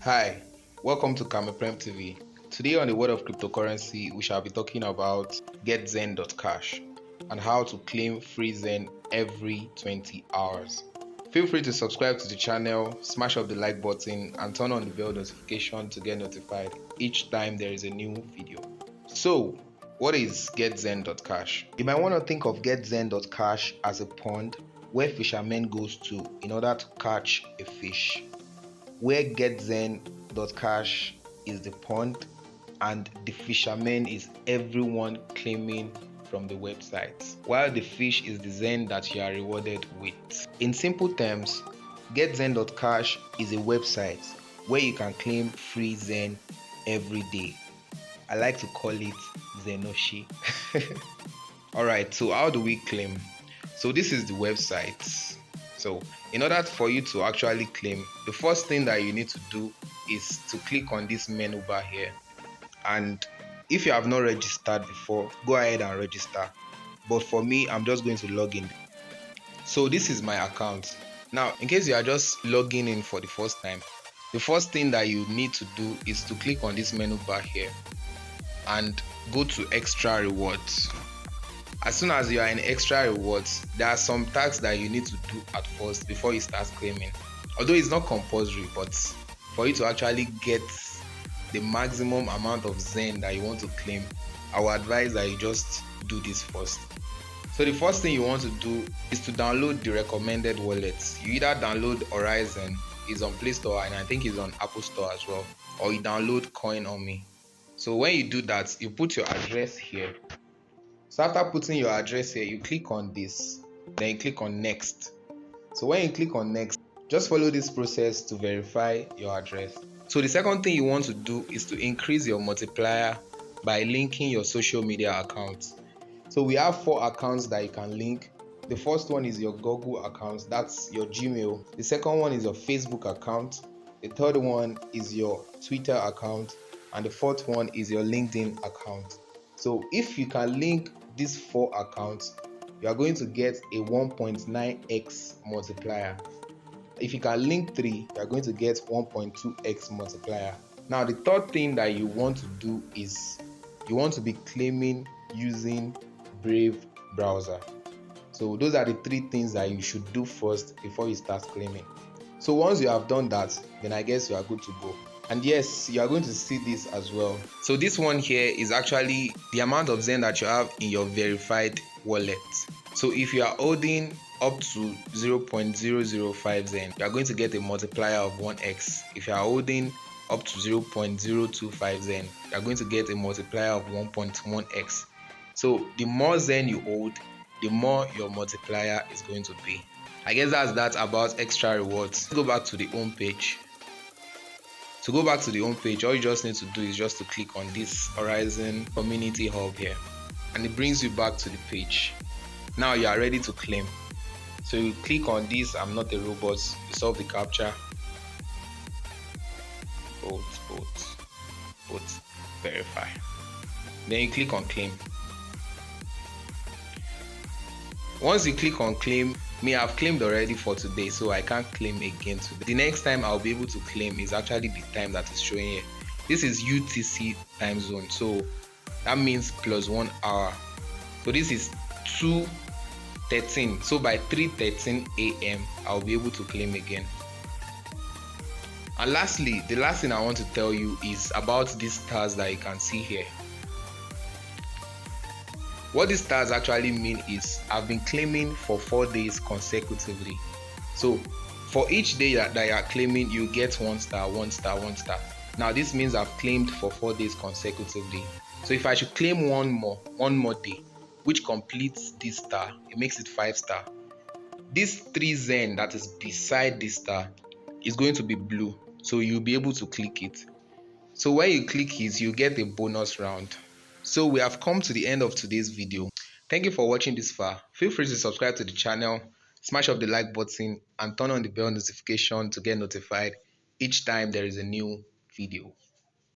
Hi, welcome to Kameprem TV. Today on the world of cryptocurrency, we shall be talking about getzen.cash and how to claim free Zen every 20 hours. Feel free to subscribe to the channel, smash up the like button and turn on the bell notification to get notified each time there is a new video. So, what is getzen.cash? You might want to think of getzen.cash as a pond where fishermen goes to in order to catch a fish, where getzen.cash is the pond and the fisherman is everyone claiming from the website, while the fish is the Zen that you are rewarded with. In simple terms, getzen.cash is a website where you can claim free Zen every day. I like to call it Zenoshi. Alright, so how do we claim? So this is the website. So in order for you to actually claim, the first thing that you need to do is to click on this menu bar here. And if you have not registered before, go ahead and register. But for me, I'm just going to log in. So this is my account. Now, in case you are just logging in for the first time, the first thing that you need to do is to click on this menu bar here and go to extra rewards. As soon as you are in extra rewards, there are some tasks that you need to do at first before you start claiming. Although it's not compulsory, but for you to actually get the maximum amount of Zen that you want to claim, I would advise that you just do this first. So the first thing you want to do is to download the recommended wallets. You either download Horizon, it's on Play Store and I think it's on Apple Store as well, or you download Coin on Me. So when you do that, you put your address here. So after putting your address here, you click on this, then you click on next. So when you click on next, just follow this process to verify your address. So the second thing you want to do is to increase your multiplier by linking your social media accounts. So we have 4 accounts that you can link. The first one is your Google account, that's your Gmail. The second one is your Facebook account. The third one is your Twitter account. And the fourth one is your LinkedIn account. So if you can link these 4 accounts, you are going to get a 1.9x multiplier. If you can link 3, you are going to get 1.2x multiplier. Now the third thing that you want to do is you want to be claiming using Brave browser. So those are the 3 things that you should do first before you start claiming. So once you have done that, then I guess you are good to go. And yes, you are going to see this as well. So this one here is actually the amount of Zen that you have in your verified wallet. So if you are holding up to 0.005 Zen, you are going to get a multiplier of 1x. If you are holding up to 0.025 Zen, you are going to get a multiplier of 1.1x. So the more Zen you hold, the more your multiplier is going to be. I guess that's that about extra rewards. Go back to the home page. To go back to the home page, all you just need to do is just to click on this Horizon Community Hub here, and it brings you back to the page. Now you are ready to claim. So you click on this I'm not a robot, you solve the captcha, vote, verify. Then you click on claim. Once you click on claim, I've claimed already for today, so I can't claim again today. The next time I'll be able to claim is actually the time that is showing here. This is UTC time zone, so that means plus 1 hour. So this is 2:13. So by 3:13 a.m. I'll be able to claim again. And lastly, the last thing I want to tell you is about these stars that you can see here. What these stars actually mean is I've been claiming for 4 days consecutively. So for each day that you are claiming, you get 1 star, 1 star, 1 star. Now this means I've claimed for 4 days consecutively. So if I should claim one more day, which completes this star, it makes it 5 star. This 3 Zen that is beside this star is going to be blue, so you'll be able to click it. So when you click it, you get a bonus round. So we have come to the end of today's video. Thank you for watching this far. Feel free to subscribe to the channel, smash up the like button and turn on the bell notification to get notified each time there is a new video.